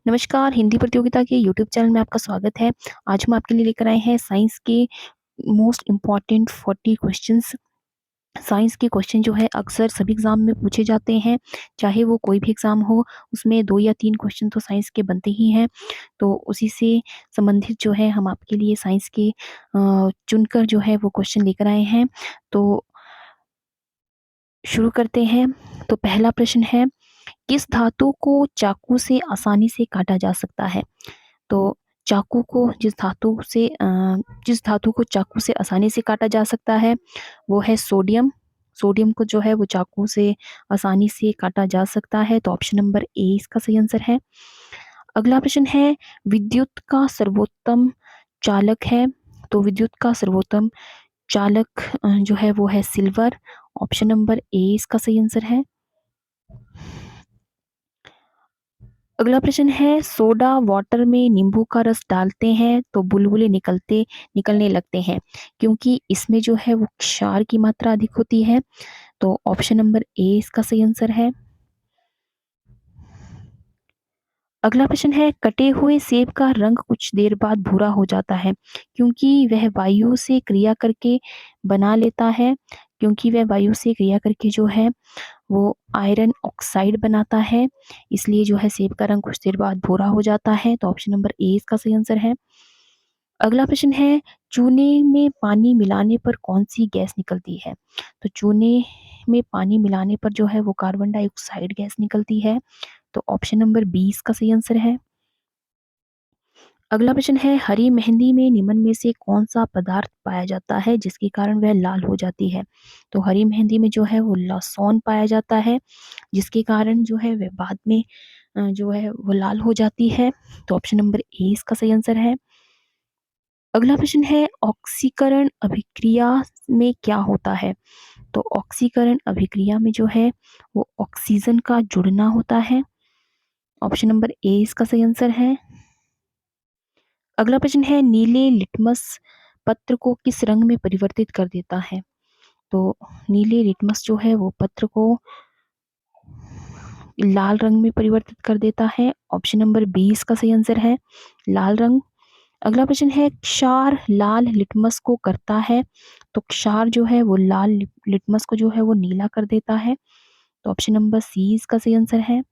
नमस्कार, हिंदी प्रतियोगिता के यूट्यूब चैनल में आपका स्वागत है। आज हम आपके लिए लेकर आए हैं साइंस के मोस्ट इम्पोर्टेंट 40 क्वेश्चंस। साइंस के क्वेश्चन जो है अक्सर सभी एग्ज़ाम में पूछे जाते हैं, चाहे वो कोई भी एग्ज़ाम हो, उसमें 2 या 3 क्वेश्चन तो साइंस के बनते ही हैं। तो उसी से संबंधित जो है हम आपके लिए साइंस के चुनकर जो है वो क्वेश्चन लेकर आए हैं। तो शुरू करते हैं। तो पहला प्रश्न है, किस धातु को चाकू से आसानी से काटा जा सकता है? तो चाकू को जिस धातु को चाकू से आसानी से काटा जा सकता है, वो है सोडियम। सोडियम को जो है वो चाकू से आसानी से काटा जा सकता है, तो ऑप्शन नंबर ए इसका सही आंसर है। अगला प्रश्न है, विद्युत का सर्वोत्तम चालक है, तो विद्युत का सर्वोत्तम चालक जो है वो है सिल्वर। ऑप्शन नंबर ए इसका सही आंसर है। अगला प्रश्न है, सोडा वाटर में नींबू का रस डालते हैं तो बुलबुले निकलने लगते हैं, क्योंकि इसमें जो है वो क्षार की मात्रा अधिक होती है। तो ऑप्शन नंबर ए इसका सही आंसर है। अगला प्रश्न है, कटे हुए सेब का रंग कुछ देर बाद भूरा हो जाता है, क्योंकि वह वायु से क्रिया करके बना लेता है क्योंकि वह वायु से क्रिया करके जो है वो आयरन ऑक्साइड बनाता है, इसलिए जो है सेब का रंग कुछ देर बाद भूरा हो जाता है। तो ऑप्शन नंबर ए इसका सही आंसर है। अगला प्रश्न है, चूने में पानी मिलाने पर कौन सी गैस निकलती है? तो चूने में पानी मिलाने पर जो है वो कार्बन डाइऑक्साइड गैस निकलती है। तो ऑप्शन नंबर बी इसका सही आंसर है। अगला प्रश्न है, हरी मेहंदी में निम्न में से कौन सा पदार्थ पाया जाता है जिसके कारण वह लाल हो जाती है? तो हरी मेहंदी में जो है वो लहसुन पाया जाता है, जिसके कारण जो है वह बाद में जो है वो लाल हो जाती है। तो ऑप्शन नंबर ए इसका सही आंसर है। अगला प्रश्न है, ऑक्सीकरण अभिक्रिया में क्या होता है? तो ऑक्सीकरण अभिक्रिया में जो है वो ऑक्सीजन का जुड़ना होता है। ऑप्शन नंबर ए इसका सही आंसर है। अगला प्रश्न है, नीले लिटमस पत्र को किस रंग में परिवर्तित कर देता है? तो नीले लिटमस जो है वो पत्र को लाल रंग में परिवर्तित कर देता है। ऑप्शन नंबर बी इसका सही आंसर है, लाल रंग। अगला प्रश्न है, क्षार लाल लिटमस को करता है, तो क्षार जो है वो लाल लिटमस को जो है वो नीला कर देता है। तो ऑप्शन नंबर सी इसका सही आंसर है।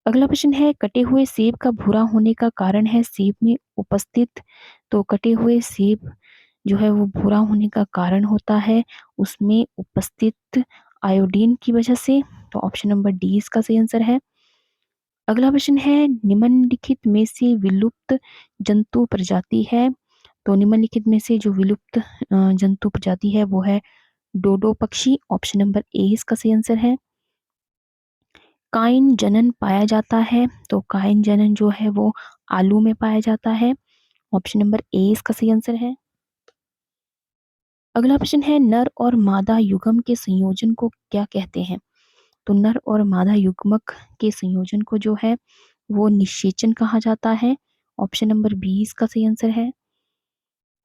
अगला प्रश्न है, कटे हुए सेब का भूरा होने का कारण है सेब में उपस्थित, तो कटे हुए सेब जो है वो भूरा होने का कारण होता है उसमें उपस्थित आयोडीन की वजह से। तो ऑप्शन नंबर डी इसका सही आंसर है। अगला प्रश्न है, निम्नलिखित में से विलुप्त जंतु प्रजाति है, तो निम्नलिखित में से जो विलुप्त जंतु प्रजाति है वो है डोडो पक्षी। ऑप्शन नंबर ए इसका सही आंसर है। काइन जनन पाया जाता है, तो काइन जनन जो है वो आलू में पाया जाता है। ऑप्शन नंबर ए इसका सही आंसर है। अगला प्रश्न है, नर और मादा युग्म के संयोजन को क्या कहते हैं? तो नर और मादा युग्मक के संयोजन को जो है वो निषेचन कहा जाता है। ऑप्शन नंबर बी इसका सही आंसर है।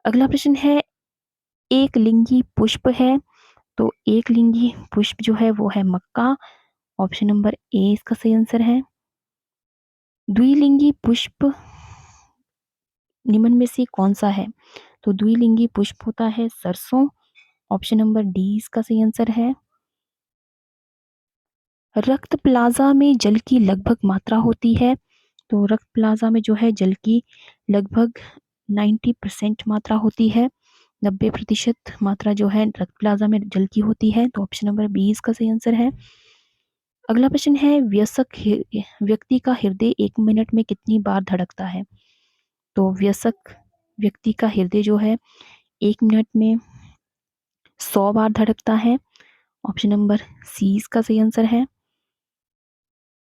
अगला प्रश्न है, एक लिंगी पुष्प है, तो एक लिंगी पुष्प जो है वो है मक्का। ऑप्शन नंबर ए इसका सही आंसर है। द्विलिंगी पुष्प निम्न में से कौन सा है? तो द्विलिंगी पुष्प होता है सरसों। ऑप्शन नंबर डी इसका सही आंसर है। रक्त प्लाज्मा में जल की लगभग मात्रा होती है, तो रक्त प्लाज्मा में जो है जल की लगभग 90% मात्रा होती है। 90% मात्रा जो है रक्त प्लाज्मा में जल की होती है। तो ऑप्शन नंबर बी इसका सही आंसर है। अगला प्रश्न है, व्यक्ति का हृदय 1 मिनट में कितनी बार धड़कता है? तो वयस्क व्यक्ति का हृदय जो है 1 मिनट में 100 बार धड़कता है। ऑप्शन नंबर सी इसका सही आंसर है।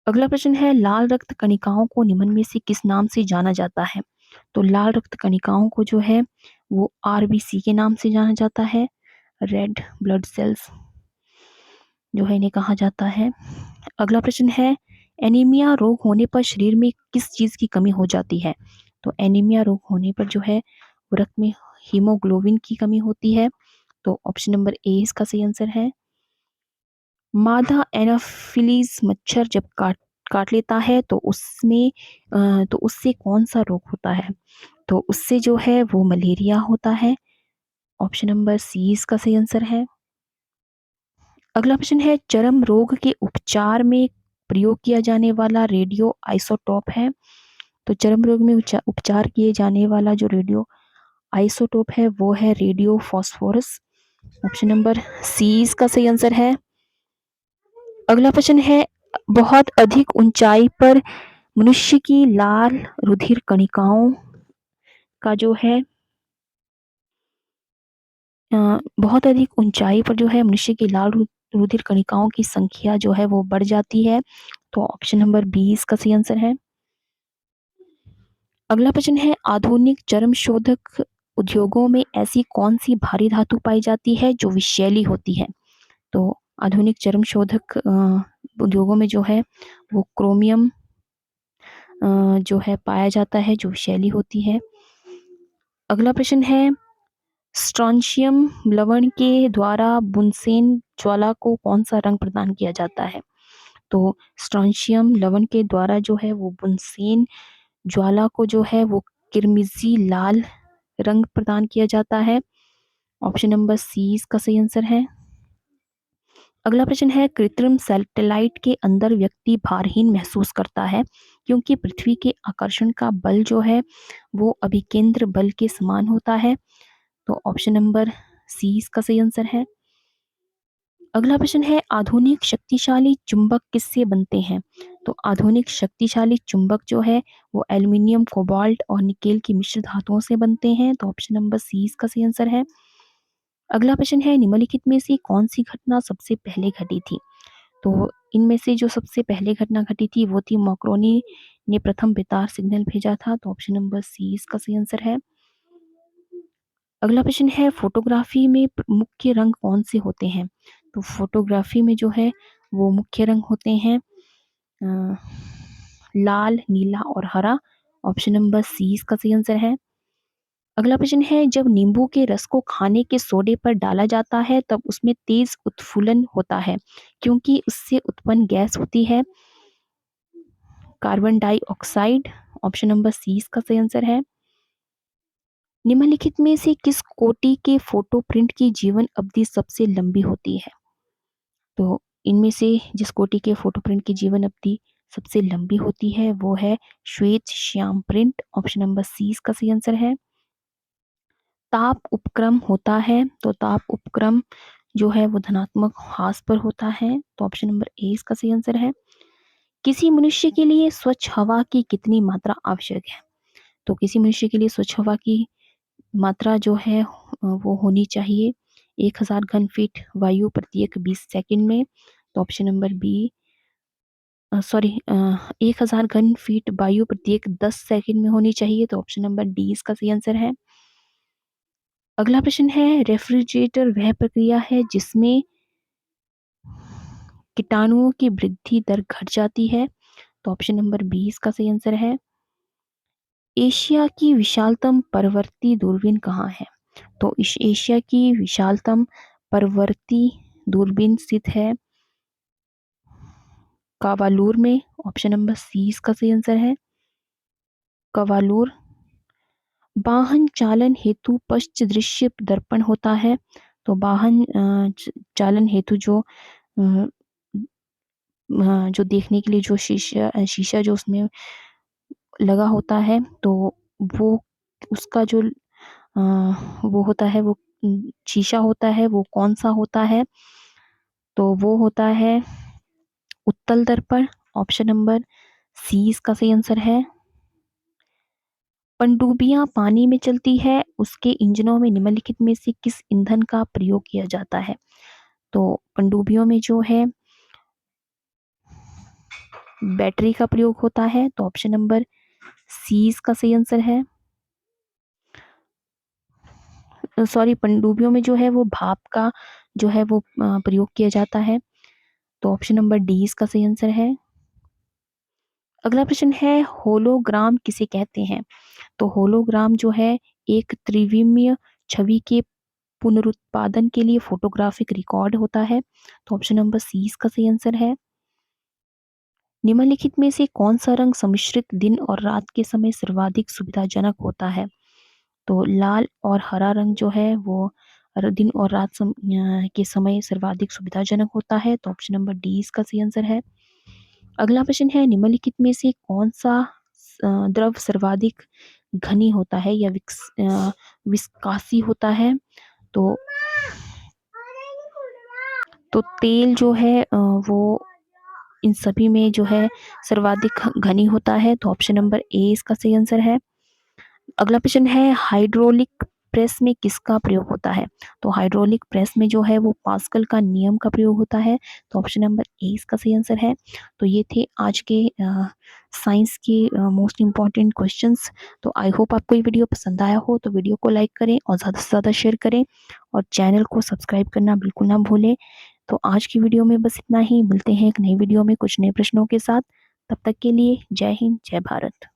अगला प्रश्न है, लाल रक्त कणिकाओं को निम्न में से किस नाम से जाना जाता है? तो लाल रक्त कणिकाओं को जो है वो आरबीसी के नाम से जाना जाता है। रेड ब्लड सेल्स जो है इन्हें कहा जाता है। अगला प्रश्न है, एनीमिया रोग होने पर शरीर में किस चीज़ की कमी हो जाती है? तो एनीमिया रोग होने पर जो है वो रक्त में हीमोग्लोबिन की कमी होती है। तो ऑप्शन नंबर ए इसका सही आंसर है। मादा एनाफिलीज मच्छर जब काट काट लेता है तो उससे कौन-सा रोग होता है? तो उससे जो है वो मलेरिया होता है। ऑप्शन नंबर सी इसका सही आंसर है। अगला प्रश्न है चर्म रोग के उपचार में प्रयोग किया जाने वाला रेडियो आइसोटोप है। तो चर्म रोग में उपचार किए जाने वाला जो रेडियो आइसोटोप है वो है radio phosphorus. Option number C इसका सही आंसर है। अगला प्रश्न है बहुत अधिक ऊंचाई पर मनुष्य की लाल रुधिर कणिकाओं का जो है बहुत अधिक ऊंचाई पर जो है मनुष्य की लाल रुधिर कणिकाओं की संख्या जो है वो बढ़ जाती है। तो ऑप्शन नंबर बी इसका सही आंसर है। अगला प्रश्न है आधुनिक चर्म शोधक उद्योगों में ऐसी कौन सी भारी धातु पाई जाती है जो विषैली होती है? तो आधुनिक चर्म शोधक उद्योगों में जो है वो क्रोमियम जो है पाया जाता है जो विषैली होती है। अगला प्रश्न है स्ट्रोंशियम लवण के द्वारा बुनसेन ज्वाला को कौन सा रंग प्रदान किया जाता है? तो स्ट्रोंशियम लवण के द्वारा जो है वो बुनसेन ज्वाला को जो है वो किरमिजी लाल रंग प्रदान किया जाता है। ऑप्शन नंबर सी इसका सही आंसर है। अगला प्रश्न है कृत्रिम सैटेलाइट के अंदर व्यक्ति भारहीन महसूस करता है क्योंकि पृथ्वी के आकर्षण का बल जो है वो अभिकेंद्र बल के समान होता है। तो ऑप्शन नंबर सी इसका सही आंसर है। अगला प्रश्न है आधुनिक शक्तिशाली चुंबक किससे बनते हैं? तो आधुनिक शक्तिशाली चुंबक जो है वो एल्युमिनियम कोबाल्ट और निकेल की मिश्र धातुओं से बनते हैं। तो ऑप्शन नंबर सी इसका सही आंसर है। अगला प्रश्न है निम्नलिखित में से कौन सी घटना सबसे पहले घटी थी? तो इनमें से जो सबसे पहले घटना घटी थी वो थी मॉकरोनी ने प्रथम बेतार सिग्नल भेजा था। तो ऑप्शन नंबर सी इसका सही आंसर है। अगला प्रश्न है फोटोग्राफी में मुख्य रंग कौन से होते हैं? तो फोटोग्राफी में जो है वो मुख्य रंग होते हैं अ, लाल, नीला और हरा। ऑप्शन नंबर सी इसका सही आंसर है। अगला प्रश्न है जब नींबू के रस को खाने के सोडे पर डाला जाता है तब उसमें तेज उत्फुल्लन होता है क्योंकि उससे उत्पन्न गैस होती है carbon dioxide. Option number C इसका सही आंसर है। निम्नलिखित में से किस कोटि के फोटो प्रिंट की जीवन अवधि सबसे लंबी होती है? तो इनमें से जिस कोटि के फोटो प्रिंट की जीवन अवधि सबसे लंबी होती है वो है श्वेत श्याम प्रिंट। ऑप्शन नंबर सी इसका सही आंसर है। ताप उपक्रम होता है तो ताप उपक्रम जो है वो धनात्मक ह्रास पर होता है। तो ऑप्शन नंबर ए इसका सही आंसर है। किसी मनुष्य के लिए स्वच्छ हवा की कितनी मात्रा आवश्यक है? तो किसी मनुष्य के लिए स्वच्छ हवा की मात्रा जो है वो होनी चाहिए 1000 घन फीट वायु प्रत्येक 20 सेकंड में। तो ऑप्शन नंबर बी सॉरी 1000 घन फीट वायु प्रत्येक 10 सेकंड में होनी चाहिए। तो ऑप्शन नंबर डी इसका सही आंसर है। अगला प्रश्न है रेफ्रिजरेटर वह प्रक्रिया है जिसमें कीटाणुओं की वृद्धि दर घट जाती है। तो ऑप्शन नंबर बी इसका सही आंसर है। एशिया की विशालतम परवर्ती दूरबीन कहाँ है? तो इस एशिया की विशालतम परवर्ती दूरबीन स्थित है कावालूर में। ऑप्शन नंबर सी इसका सही आंसर है। कवालूर वाहन चालन हेतु पश्च दृश्य दर्पण होता है। तो वाहन चालन हेतु जो देखने के लिए जो शीशा शीशा जो उसमें लगा होता है तो वो उसका जो वो होता है वो शीशा होता है वो कौन सा होता है? तो वो होता है उत्तल दर्पण। ऑप्शन नंबर सी इसका सही आंसर है। पनडुब्बियां पानी में चलती है उसके इंजनों में निम्नलिखित में से किस ईंधन का प्रयोग किया जाता है? तो पनडुब्बियों में जो है बैटरी का प्रयोग होता है। तो ऑप्शन नंबर सी इसका सही आंसर है। सॉरी पनडुब्बियों में जो है वो भाप का जो है वो प्रयोग किया जाता है। तो ऑप्शन नंबर डी इसका सही आंसर है। अगला प्रश्न है होलोग्राम किसे कहते हैं? तो होलोग्राम जो है एक त्रिविमीय छवि के पुनरुत्पादन के लिए फोटोग्राफिक रिकॉर्ड होता है। तो ऑप्शन नंबर सी इसका सही आंसर है। निम्नलिखित में से कौन-सा रंग सम्मिश्रित दिन और रात के समय सर्वाधिक सुविधाजनक होता है? तो लाल और हरा रंग जो है वो दिन और रात के समय सर्वाधिक सुविधाजनक होता है, तो ऑप्शन नंबर डी इसका सही आंसर है। अगला प्रश्न है, निम्नलिखित में से कौन-सा द्रव सर्वाधिक घनी होता है या विस्कासी होता है? तो तेल जो है वो इन सभी में जो है सर्वाधिक घनी होता है, तो ऑप्शन नंबर ए इसका सही आंसर है। अगला प्रश्न है, हाइड्रोलिक प्रेस में किसका प्रयोग होता है? तो हाइड्रोलिक प्रेस में जो है वो पास्कल का नियम का प्रयोग होता है, तो ऑप्शन नंबर ए इसका सही आंसर है। तो ये थे आज के साइंस के मोस्ट इम्पॉर्टेंट क्वेश्चंस। तो आई होप आपको ये वीडियो पसंद आया हो, तो वीडियो को लाइक करें और ज़्यादा से ज़्यादा शेयर करें और चैनल को सब्सक्राइब करना बिल्कुल ना भूलें। तो आज की वीडियो में बस इतना ही, मिलते हैं एक नई वीडियो में कुछ नए प्रश्नों के साथ। तब तक के लिए जय हिंद, जय भारत।